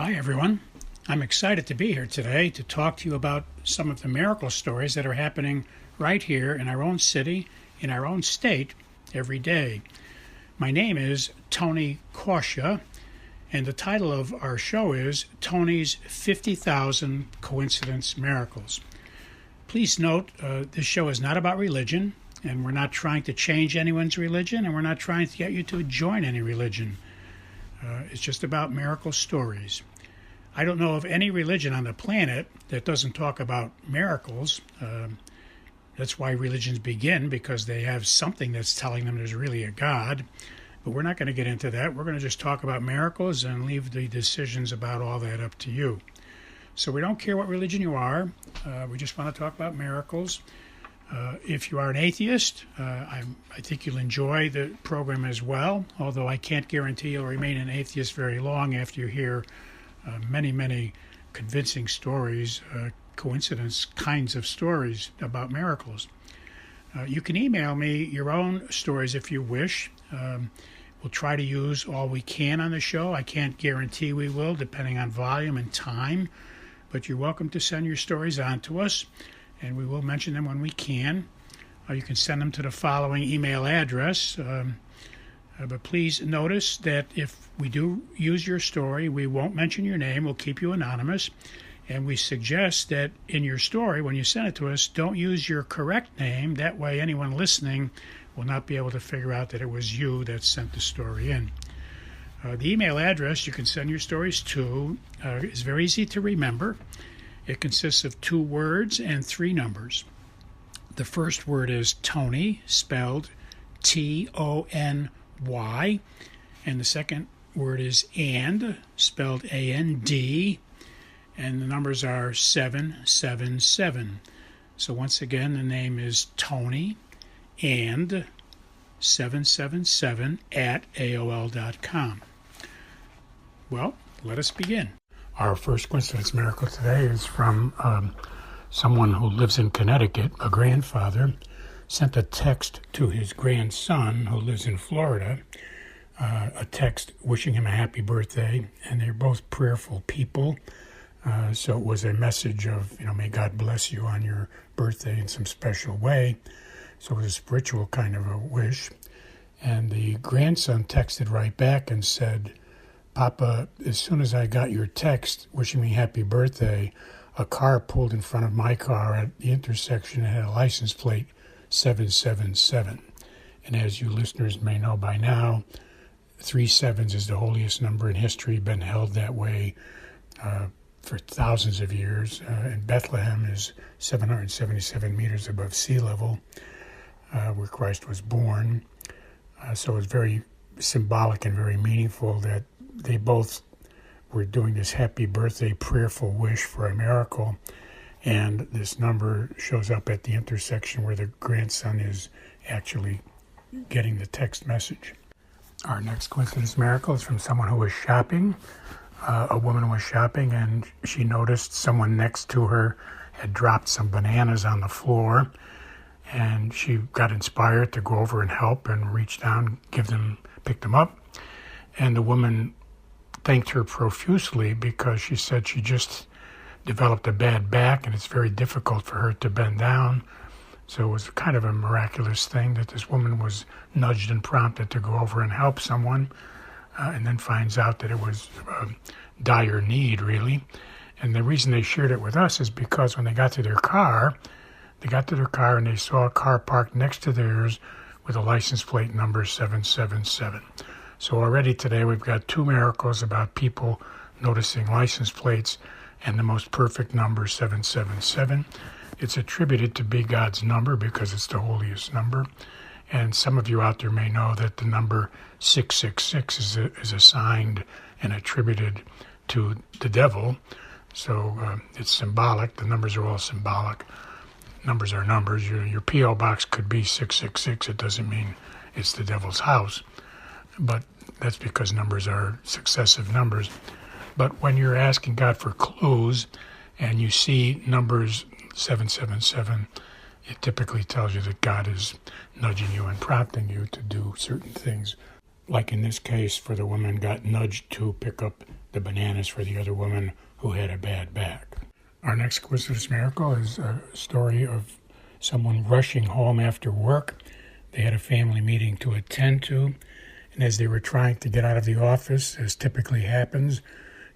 Hi, everyone. I'm excited to be here today to talk to you about some of the miracle stories that are happening right here in our own city, in our own state, every day. My name is Tony Kausha, and the title of our show is Tony's 50,000 Coincidence Miracles. Please note, this show is not about religion, and we're not trying to change anyone's religion, and we're not trying to get you to join any religion. It's just about miracle stories. I don't know of any religion on the planet that doesn't talk about miracles. That's why religions begin, because they have something that's telling them there's really a God. But we're not going to get into that. We're going to just talk about miracles and leave the decisions about all that up to you. So we don't care what religion you are. We just want to talk about miracles. If you are an atheist, I think you'll enjoy the program as well, although I can't guarantee you'll remain an atheist very long after you hear many convincing stories, coincidence kinds of stories about miracles. You can email me your own stories if you wish. We'll try to use all we can on the show. I can't guarantee we will, depending on volume and time, but you're welcome to send your stories on to us, and we will mention them when we can. You can send them to the following email address. But please notice that if we do use your story, we won't mention your name. We'll keep you anonymous. And we suggest that in your story, when you send it to us, don't use your correct name. That way anyone listening will not be able to figure out that it was you that sent the story in. The email address you can send your stories to is very easy to remember. It consists of 2 words and 3 numbers. The first word is Tony, spelled Tony, and the second word is and, spelled AND, and the numbers are 777. So once again, the name is Tony and 777 at AOL.com. Well, let us begin. Our first coincidence miracle today is from someone who lives in Connecticut. A grandfather sent a text to his grandson who lives in Florida, a text wishing him a happy birthday, and they're both prayerful people. So it was a message of, may God bless you on your birthday in some special way. So it was a spiritual kind of a wish. And the grandson texted right back and said, Papa, as soon as I got your text wishing me happy birthday, a car pulled in front of my car at the intersection and had a license plate 777. And as you listeners may know by now, 3 sevens is the holiest number in history, been held that way for thousands of years. And Bethlehem is 777 meters above sea level, where Christ was born. So it's very symbolic and very meaningful that they both were doing this happy birthday prayerful wish for a miracle, and this number shows up at the intersection where the grandson is actually getting the text message. Our next coincidence miracle is from someone who was shopping. A woman was shopping, and she noticed someone next to her had dropped some bananas on the floor, and she got inspired to go over and help and reach down, pick them up. And the woman thanked her profusely because she said she just developed a bad back and it's very difficult for her to bend down. So it was kind of a miraculous thing that this woman was nudged and prompted to go over and help someone, and then finds out that it was dire need, really. And the reason they shared it with us is because when they got to their car and they saw a car parked next to theirs with a license plate number 777. So already today we've got 2 miracles about people noticing license plates and the most perfect number, 777. It's attributed to be God's number because it's the holiest number. And some of you out there may know that the number 666 is assigned and attributed to the devil. So it's symbolic. The numbers are all symbolic. Numbers are numbers. Your P.O. box could be 666. It doesn't mean it's the devil's house. But that's because numbers are successive numbers. But when you're asking God for clues and you see numbers 777, it typically tells you that God is nudging you and prompting you to do certain things. Like in this case, for the woman got nudged to pick up the bananas for the other woman who had a bad back. Our next coincidence miracle is a story of someone rushing home after work. They had a family meeting to attend to, and as they were trying to get out of the office, as typically happens,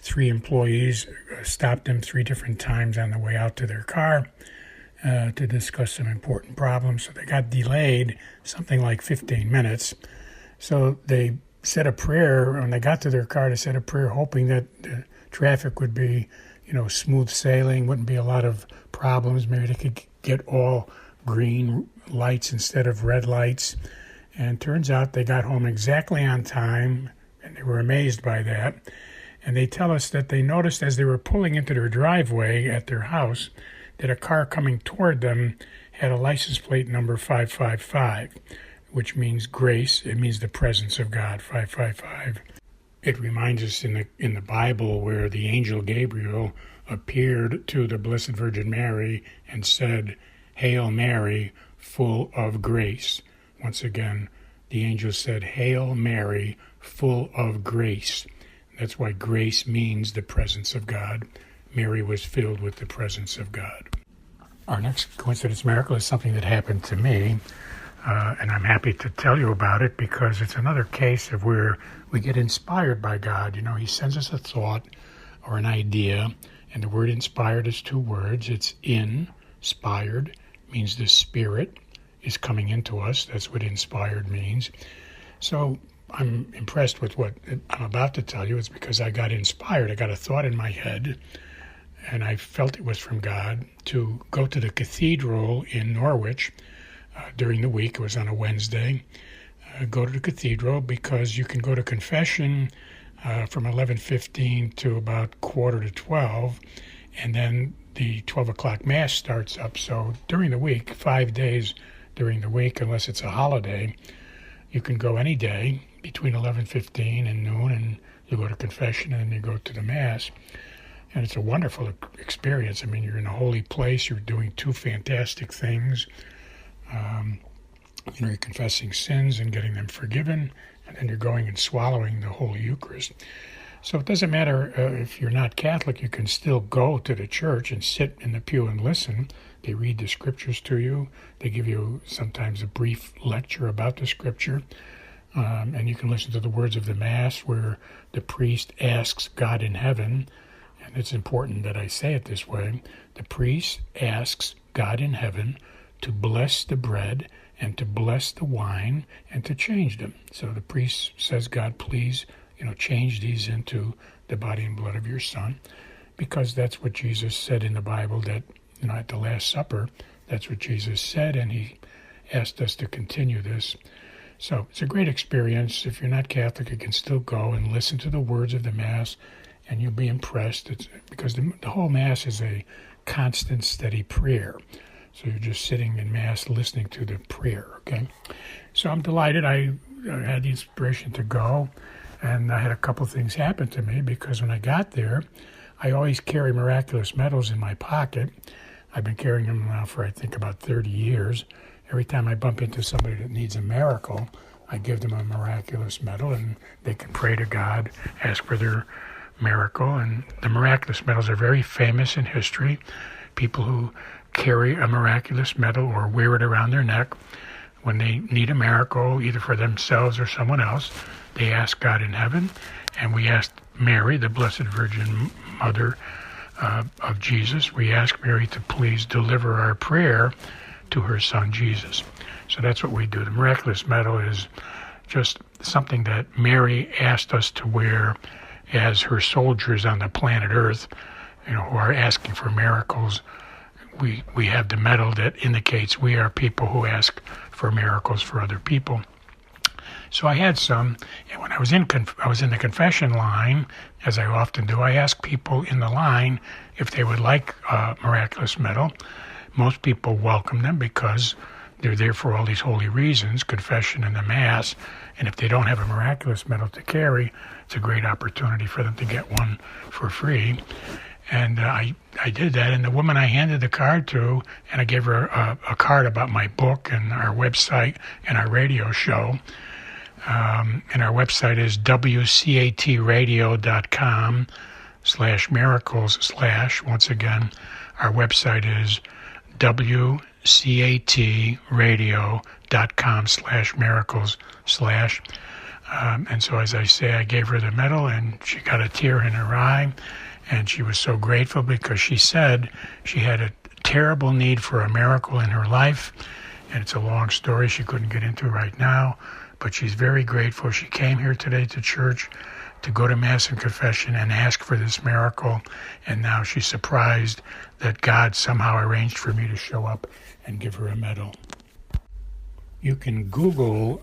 3 employees stopped them 3 different times on the way out to their car to discuss some important problems. So they got delayed something like 15 minutes. So they said a prayer. When they got to their car, they said a prayer hoping that the traffic would be, smooth sailing, wouldn't be a lot of problems. Maybe they could get all green lights instead of red lights. And turns out they got home exactly on time, and they were amazed by that. And they tell us that they noticed as they were pulling into their driveway at their house that a car coming toward them had a license plate number 555, which means grace. It means the presence of God, 555. It reminds us in the Bible where the angel Gabriel appeared to the Blessed Virgin Mary and said, "Hail Mary, full of grace." Once again, the angel said, "Hail Mary, full of grace." That's why grace means the presence of God. Mary was filled with the presence of God. Our next coincidence miracle is something that happened to me, and I'm happy to tell you about it because it's another case of where we get inspired by God. He sends us a thought or an idea, and the word inspired is 2 words. It's inspired, means the Spirit is coming into us. That's what inspired means. So I'm impressed with what I'm about to tell you. It's because I got inspired. I got a thought in my head, and I felt it was from God to go to the cathedral in Norwich during the week. It was on a Wednesday. Go to the cathedral because you can go to confession from 11:15 to about 11:45, and then the 12 o'clock Mass starts up. So during the week, 5 days during the week, unless it's a holiday, you can go any day between 11:15 and noon, and you go to confession and then you go to the Mass. And it's a wonderful experience. I mean, you're in a holy place. You're doing 2 fantastic things. You're confessing sins and getting them forgiven, and then you're going and swallowing the Holy Eucharist. So it doesn't matter if you're not Catholic, you can still go to the church and sit in the pew and listen. They read the scriptures to you. They give you sometimes a brief lecture about the scripture. And you can listen to the words of the Mass where the priest asks God in heaven, and it's important that I say it this way, the priest asks God in heaven to bless the bread and to bless the wine and to change them. So the priest says, God, please, change these into the body and blood of your Son, because that's what Jesus said in the Bible, that, at the Last Supper, that's what Jesus said, and he asked us to continue this. So it's a great experience. If you're not Catholic, you can still go and listen to the words of the Mass, and you'll be impressed. It's because the whole Mass is a constant, steady prayer. So you're just sitting in Mass listening to the prayer, okay? So I'm delighted. I had the inspiration to go, and I had a couple things happen to me because when I got there, I always carry miraculous medals in my pocket. I've been carrying them now for, I think, about 30 years. Every time I bump into somebody that needs a miracle, I give them a miraculous medal, and they can pray to God, ask for their miracle. And the miraculous medals are very famous in history. People who carry a miraculous medal or wear it around their neck, when they need a miracle, either for themselves or someone else, they ask God in heaven. And we ask Mary, the Blessed Virgin Mother of Jesus, we ask Mary to please deliver our prayer to her Son, Jesus. So that's what we do. The miraculous medal is just something that Mary asked us to wear as her soldiers on the planet Earth, who are asking for miracles. We have the medal that indicates we are people who ask for miracles for other people. So I had some, and when I was in the confession line, as I often do, I asked people in the line if they would like a miraculous medal. Most people welcome them because they're there for all these holy reasons, confession and the Mass, and if they don't have a miraculous medal to carry, it's a great opportunity for them to get one for free. And I did that, and the woman I handed the card to, and I gave her a card about my book and our website and our radio show, And our website is wcatradio.com/miracles/ once again, our website is wcatradio.com/miracles/. And so, as I say, I gave her the medal, and she got a tear in her eye, and she was so grateful because she said she had a terrible need for a miracle in her life, and it's a long story she couldn't get into right now, but she's very grateful. She came here today to church to go to Mass and confession and ask for this miracle, and now she's surprised that God somehow arranged for me to show up and give her a medal. You can Google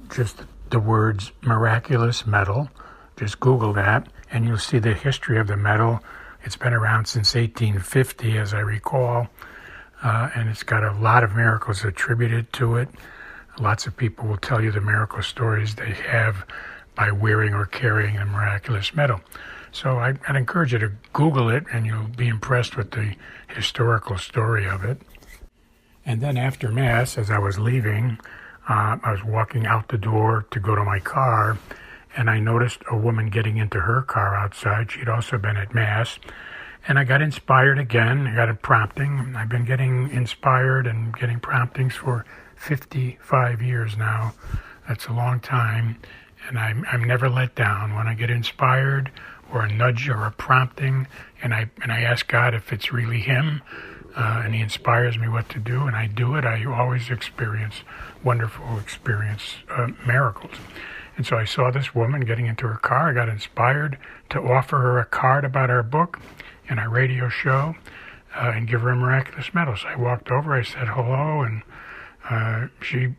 just the words miraculous medal. Just Google that, and you'll see the history of the medal. It's been around since 1850, as I recall, and it's got a lot of miracles attributed to it. Lots of people will tell you the miracle stories they have by wearing or carrying a miraculous medal. So I'd encourage you to Google it, and you'll be impressed with the historical story of it. And then after Mass, as I was leaving, I was walking out the door to go to my car, and I noticed a woman getting into her car outside. She'd also been at Mass, and I got inspired again. I got a prompting. I've been getting inspired and getting promptings for 55 years now. That's a long time, and I'm never let down. When I get inspired or a nudge or a prompting, and I ask God if it's really Him, and He inspires me what to do, and I do it, I always experience wonderful miracles. And so I saw this woman getting into her car. I got inspired to offer her a card about our book and our radio show and give her a miraculous medal. So I walked over, I said hello, and she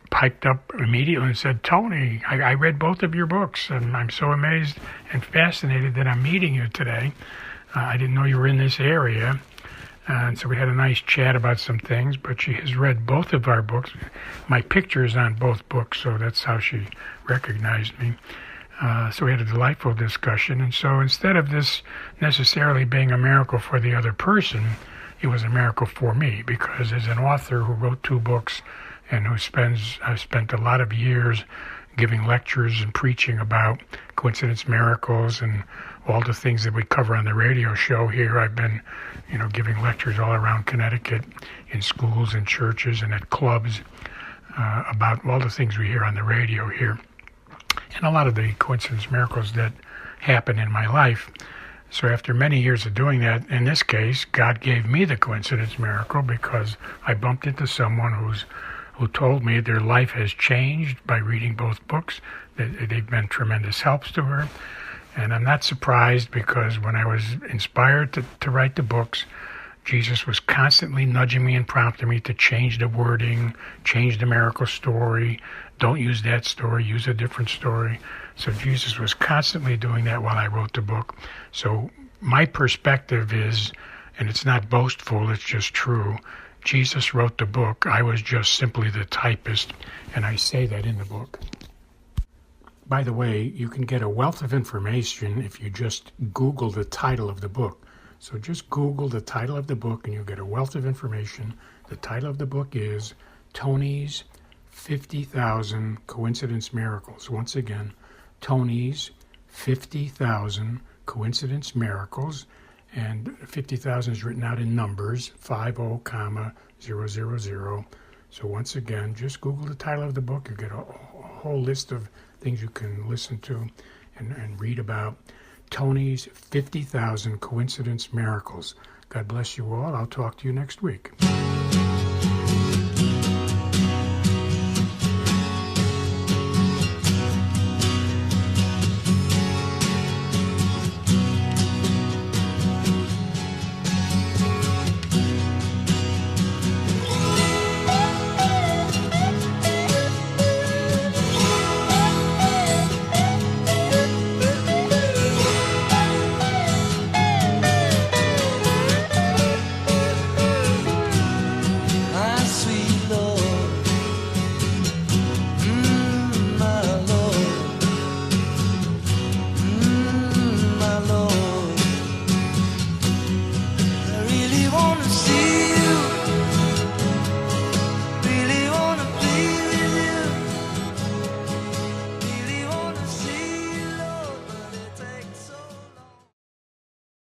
piped up immediately and said, "Tony, I read both of your books, and I'm so amazed and fascinated that I'm meeting you today. I didn't know you were in this area." And so we had a nice chat about some things, but she has read both of our books. My picture is on both books, so that's how she recognized me. So we had a delightful discussion. And so instead of this necessarily being a miracle for the other person, it was a miracle for me, because as an author who wrote 2 books and who spent a lot of years giving lectures and preaching about coincidence miracles and all the things that we cover on the radio show here. I've been, giving lectures all around Connecticut in schools and churches and at clubs about all the things we hear on the radio here, and a lot of the coincidence miracles that happen in my life. So after many years of doing that, in this case, God gave me the coincidence miracle because I bumped into someone who told me their life has changed by reading both books. They've been tremendous helps to her. And I'm not surprised, because when I was inspired to write the books, Jesus was constantly nudging me and prompting me to change the wording, change the miracle story. Don't use that story, use a different story. So Jesus was constantly doing that while I wrote the book. So my perspective is, and it's not boastful, it's just true, Jesus wrote the book. I was just simply the typist, and I say that in the book. By the way, you can get a wealth of information if you just Google the title of the book. So just Google the title of the book and you'll get a wealth of information. The title of the book is Tony's 50,000 Coincidence Miracles. Once again, Tony's 50,000 Coincidence Miracles. And 50,000 is written out in numbers, 50,000. So once again, just Google the title of the book. You get a whole list of things you can listen to and read about. Tony's 50,000 Coincidence Miracles. God bless you all. I'll talk to you next week.